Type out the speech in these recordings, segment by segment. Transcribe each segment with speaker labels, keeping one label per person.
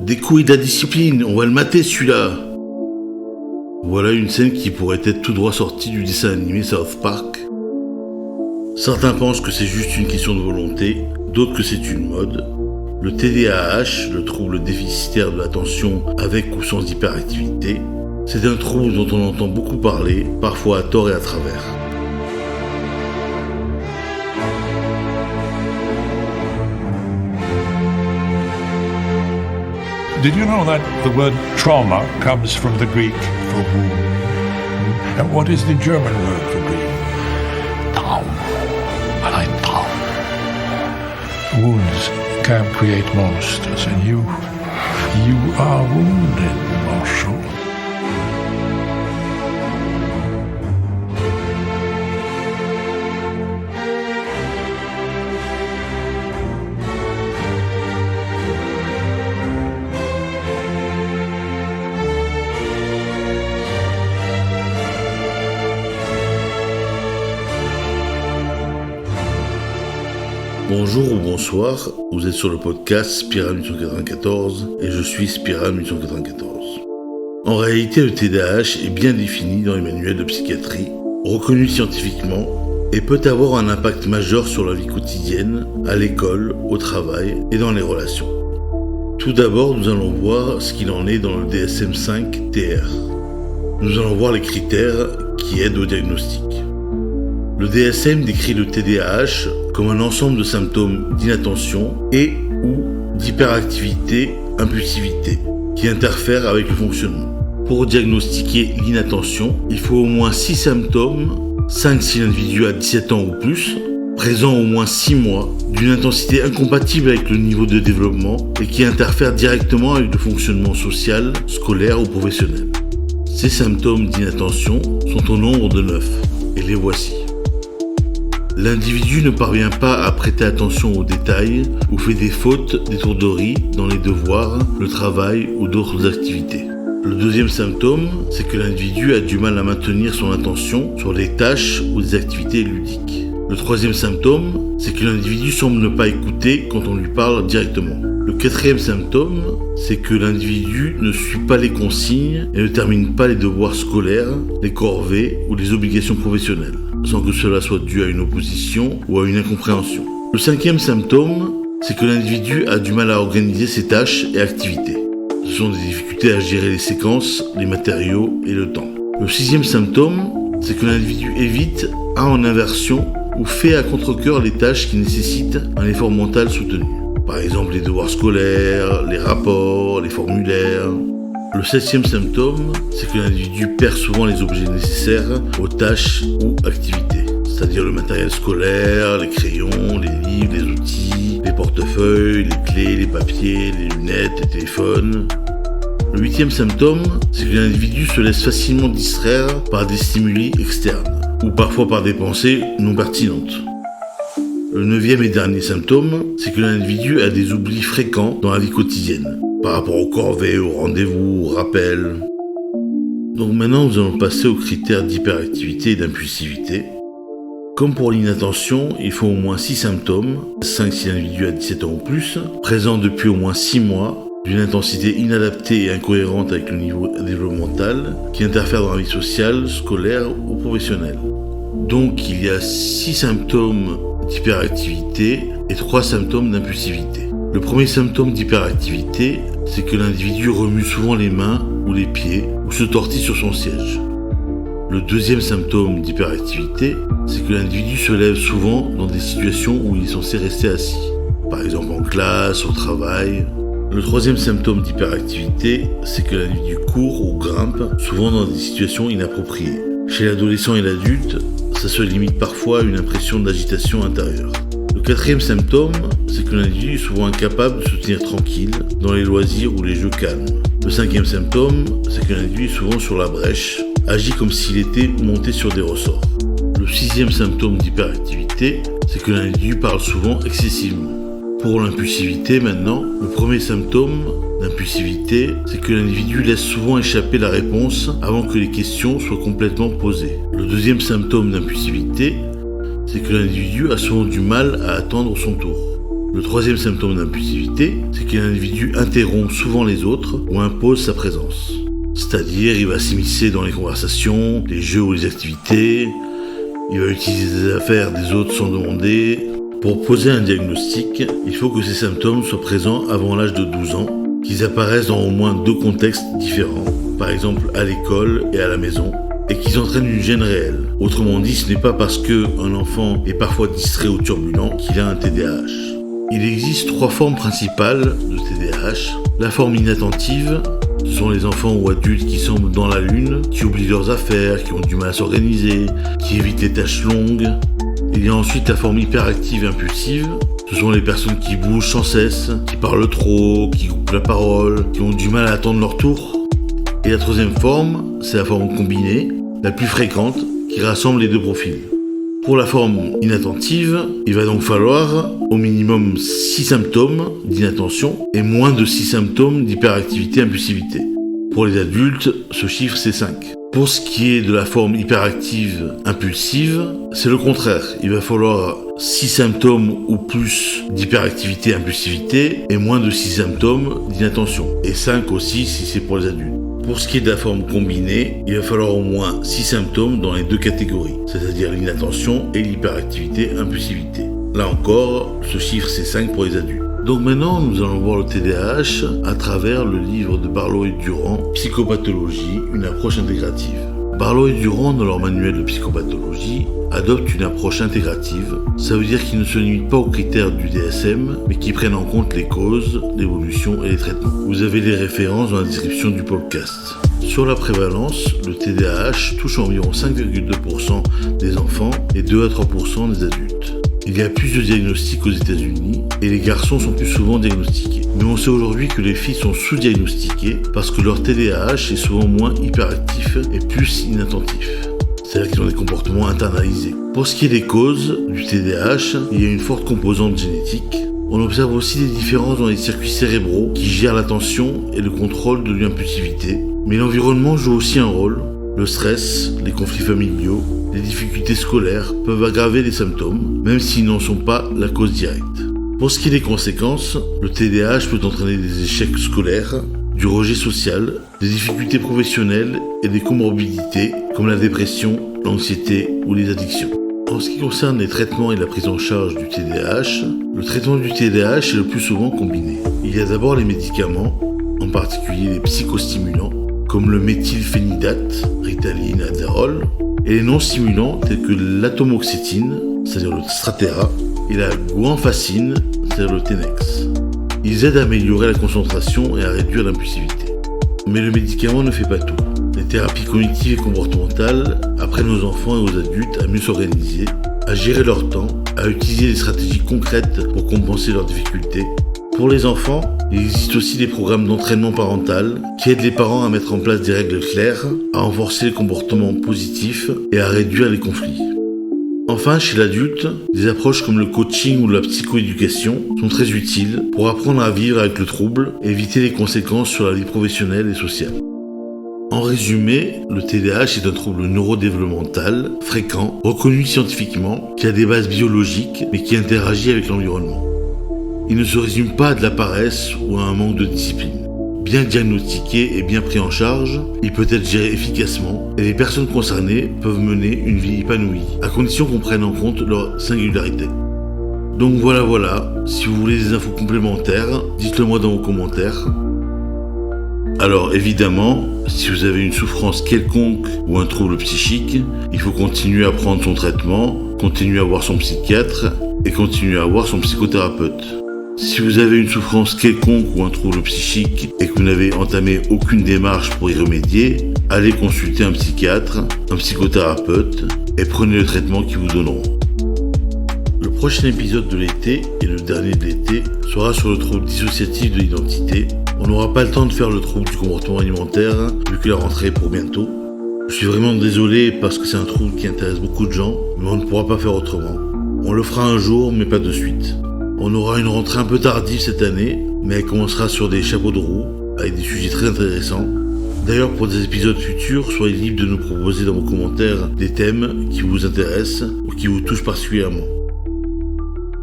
Speaker 1: des couilles de la discipline, on va le mater celui-là. Voilà une scène qui pourrait être tout droit sortie du dessin animé South Park. Certains pensent que c'est juste une question de volonté, d'autres que c'est une mode. Le TDAH, le trouble déficitaire de l'attention avec ou sans hyperactivité, c'est un trouble dont on entend beaucoup parler, parfois à tort et à travers.
Speaker 2: Did you know that the word trauma comes from the Greek for wound? And what is the German word for grief? Traum. Ein Traum. Wounds can create monsters, and you are wounded, Marshall.
Speaker 1: Bonjour ou bonsoir, vous êtes sur le podcast Spiral 894 et je suis Spiral 894. En réalité, le TDAH est bien défini dans les manuels de psychiatrie, reconnu scientifiquement et peut avoir un impact majeur sur la vie quotidienne, à l'école, au travail et dans les relations. Tout d'abord, nous allons voir ce qu'il en est dans le DSM-5-TR. Nous allons voir les critères qui aident au diagnostic. Le DSM décrit le TDAH comme un ensemble de symptômes d'inattention et ou d'hyperactivité, impulsivité, qui interfèrent avec le fonctionnement. Pour diagnostiquer l'inattention, il faut au moins 6 symptômes, 5 si l'individu a 17 ans ou plus, présents au moins 6 mois, d'une intensité incompatible avec le niveau de développement et qui interfèrent directement avec le fonctionnement social, scolaire ou professionnel. Ces symptômes d'inattention sont au nombre de 9, et les voici. L'individu ne parvient pas à prêter attention aux détails ou fait des fautes d'étourderie dans les devoirs, le travail ou d'autres activités. Le deuxième symptôme, c'est que l'individu a du mal à maintenir son attention sur des tâches ou des activités ludiques. Le troisième symptôme, c'est que l'individu semble ne pas écouter quand on lui parle directement. Le quatrième symptôme, c'est que l'individu ne suit pas les consignes et ne termine pas les devoirs scolaires, les corvées ou les obligations professionnelles, sans que cela soit dû à une opposition ou à une incompréhension. Le cinquième symptôme, c'est que l'individu a du mal à organiser ses tâches et activités. Ce sont des difficultés à gérer les séquences, les matériaux et le temps. Le sixième symptôme, c'est que l'individu évite, a en inversion ou fait à contre-cœur les tâches qui nécessitent un effort mental soutenu. Par exemple les devoirs scolaires, les rapports, les formulaires. Le septième symptôme, c'est que l'individu perd souvent les objets nécessaires aux tâches ou activités, c'est-à-dire le matériel scolaire, les crayons, les livres, les outils, les portefeuilles, les clés, les papiers, les lunettes, les téléphones. Le huitième symptôme, c'est que l'individu se laisse facilement distraire par des stimuli externes, ou parfois par des pensées non pertinentes. Le neuvième et dernier symptôme, c'est que l'individu a des oublis fréquents dans la vie quotidienne, par rapport aux corvées, aux rendez-vous, aux rappels. Donc maintenant, nous allons passer aux critères d'hyperactivité et d'impulsivité. Comme pour l'inattention, il faut au moins 6 symptômes, 5 si l'individu a 17 ans ou plus, présents depuis au moins 6 mois, d'une intensité inadaptée et incohérente avec le niveau développemental, qui interfère dans la vie sociale, scolaire ou professionnelle. Donc il y a 6 symptômes d'hyperactivité et 3 symptômes d'impulsivité. Le premier symptôme d'hyperactivité, c'est que l'individu remue souvent les mains ou les pieds ou se tortille sur son siège. Le deuxième symptôme d'hyperactivité, c'est que l'individu se lève souvent dans des situations où il est censé rester assis, par exemple en classe, au travail. Le troisième symptôme d'hyperactivité, c'est que l'individu court ou grimpe, souvent dans des situations inappropriées. Chez l'adolescent et l'adulte, ça se limite parfois à une impression d'agitation intérieure. Le quatrième symptôme, c'est que l'individu est souvent incapable de se tenir tranquille dans les loisirs ou les jeux calmes. Le cinquième symptôme, c'est que l'individu est souvent sur la brèche, agit comme s'il était monté sur des ressorts. Le sixième symptôme d'hyperactivité, c'est que l'individu parle souvent excessivement. Pour l'impulsivité maintenant, le premier symptôme d'impulsivité, c'est que l'individu laisse souvent échapper la réponse avant que les questions soient complètement posées. Le deuxième symptôme d'impulsivité, c'est que l'individu a souvent du mal à attendre son tour. Le troisième symptôme d'impulsivité, c'est que l'individu interrompt souvent les autres ou impose sa présence. C'est-à-dire, il va s'immiscer dans les conversations, les jeux ou les activités, il va utiliser les affaires des autres sans demander. Pour poser un diagnostic, il faut que ces symptômes soient présents avant l'âge de 12 ans, qu'ils apparaissent dans au moins 2 contextes différents, par exemple à l'école et à la maison, et qu'ils entraînent une gêne réelle. Autrement dit, ce n'est pas parce qu'un enfant est parfois distrait ou turbulent qu'il a un TDAH. Il existe 3 formes principales de TDAH. La forme inattentive, ce sont les enfants ou adultes qui semblent dans la lune, qui oublient leurs affaires, qui ont du mal à s'organiser, qui évitent les tâches longues. Il y a ensuite la forme hyperactive et impulsive. Ce sont les personnes qui bougent sans cesse, qui parlent trop, qui coupent la parole, qui ont du mal à attendre leur tour. Et la troisième forme, c'est la forme combinée, la plus fréquente, qui rassemble les 2 profils. Pour la forme inattentive, il va donc falloir au minimum 6 symptômes d'inattention et moins de 6 symptômes d'hyperactivité et impulsivité. Pour les adultes, ce chiffre c'est 5. Pour ce qui est de la forme hyperactive impulsive, c'est le contraire. Il va falloir 6 symptômes ou plus d'hyperactivité et impulsivité et moins de 6 symptômes d'inattention. Et 5 aussi si c'est pour les adultes. Pour ce qui est de la forme combinée, il va falloir au moins 6 symptômes dans les 2 catégories, c'est-à-dire l'inattention et l'hyperactivité-impulsivité. Là encore, ce chiffre c'est 5 pour les adultes. Donc maintenant, nous allons voir le TDAH à travers le livre de Barlow et Durand, Psychopathologie, une approche intégrative. Barlow et Durand, dans leur manuel de psychopathologie, adoptent une approche intégrative. Ça veut dire qu'ils ne se limitent pas aux critères du DSM, mais qui prennent en compte les causes, l'évolution et les traitements. Vous avez les références dans la description du podcast. Sur la prévalence, le TDAH touche environ 5,2% des enfants et 2 à 3% des adultes. Il y a plus de diagnostics aux États-Unis et les garçons sont plus souvent diagnostiqués. Mais on sait aujourd'hui que les filles sont sous-diagnostiquées parce que leur TDAH est souvent moins hyperactif et plus inattentif. C'est-à-dire qu'ils ont des comportements internalisés. Pour ce qui est des causes du TDAH, il y a une forte composante génétique. On observe aussi des différences dans les circuits cérébraux qui gèrent l'attention et le contrôle de l'impulsivité. Mais l'environnement joue aussi un rôle. Le stress, les conflits familiaux, les difficultés scolaires peuvent aggraver les symptômes, même s'ils n'en sont pas la cause directe. Pour ce qui est des conséquences, le TDAH peut entraîner des échecs scolaires, du rejet social, des difficultés professionnelles et des comorbidités comme la dépression, l'anxiété ou les addictions. En ce qui concerne les traitements et la prise en charge du TDAH, le traitement du TDAH est le plus souvent combiné. Il y a d'abord les médicaments, en particulier les psychostimulants, comme le méthylphénidate, Ritaline, Adderall, et les non-stimulants tels que l'atomoxétine, c'est-à-dire le Strattera, et la guanfacine, c'est-à-dire le Tenex. Ils aident à améliorer la concentration et à réduire l'impulsivité. Mais le médicament ne fait pas tout. Les thérapies cognitives et comportementales apprennent aux enfants et aux adultes à mieux s'organiser, à gérer leur temps, à utiliser des stratégies concrètes pour compenser leurs difficultés. Pour les enfants, il existe aussi des programmes d'entraînement parental qui aident les parents à mettre en place des règles claires, à renforcer les comportements positifs et à réduire les conflits. Enfin, chez l'adulte, des approches comme le coaching ou la psychoéducation sont très utiles pour apprendre à vivre avec le trouble et éviter les conséquences sur la vie professionnelle et sociale. En résumé, le TDAH est un trouble neurodéveloppemental, fréquent, reconnu scientifiquement, qui a des bases biologiques mais qui interagit avec l'environnement. Il ne se résume pas à de la paresse ou à un manque de discipline. Bien diagnostiqué et bien pris en charge, il peut être géré efficacement et les personnes concernées peuvent mener une vie épanouie, à condition qu'on prenne en compte leur singularité. Donc voilà, si vous voulez des infos complémentaires, dites-le moi dans vos commentaires. Alors évidemment, si vous avez une souffrance quelconque ou un trouble psychique, il faut continuer à prendre son traitement, continuer à voir son psychiatre et continuer à voir son psychothérapeute. Si vous avez une souffrance quelconque ou un trouble psychique et que vous n'avez entamé aucune démarche pour y remédier, allez consulter un psychiatre, un psychothérapeute et prenez le traitement qu'ils vous donneront. Le prochain épisode de l'été, et le dernier de l'été, sera sur le trouble dissociatif de l'identité. On n'aura pas le temps de faire le trouble du comportement alimentaire, vu que la rentrée est pour bientôt. Je suis vraiment désolé parce que c'est un trouble qui intéresse beaucoup de gens, mais on ne pourra pas faire autrement. On le fera un jour, mais pas de suite. On aura une rentrée un peu tardive cette année, mais elle commencera sur des chapeaux de roue, avec des sujets très intéressants. D'ailleurs, pour des épisodes futurs, soyez libres de nous proposer dans vos commentaires des thèmes qui vous intéressent ou qui vous touchent particulièrement.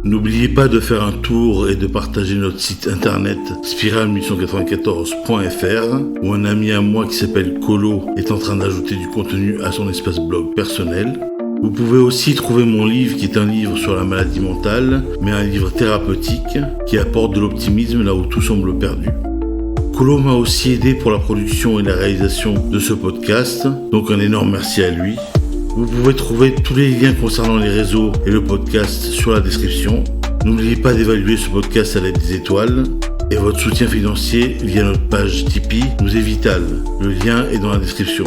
Speaker 1: N'oubliez pas de faire un tour et de partager notre site internet spiral1894.fr où un ami à moi qui s'appelle Colo est en train d'ajouter du contenu à son espace blog personnel. Vous pouvez aussi trouver mon livre qui est un livre sur la maladie mentale, mais un livre thérapeutique qui apporte de l'optimisme là où tout semble perdu. Colo m'a aussi aidé pour la production et la réalisation de ce podcast, donc un énorme merci à lui. Vous pouvez trouver tous les liens concernant les réseaux et le podcast sur la description. N'oubliez pas d'évaluer ce podcast à l'aide des étoiles. Et votre soutien financier via notre page Tipeee nous est vital. Le lien est dans la description.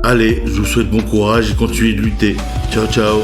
Speaker 1: Allez, je vous souhaite bon courage et continuez de lutter. Ciao ciao.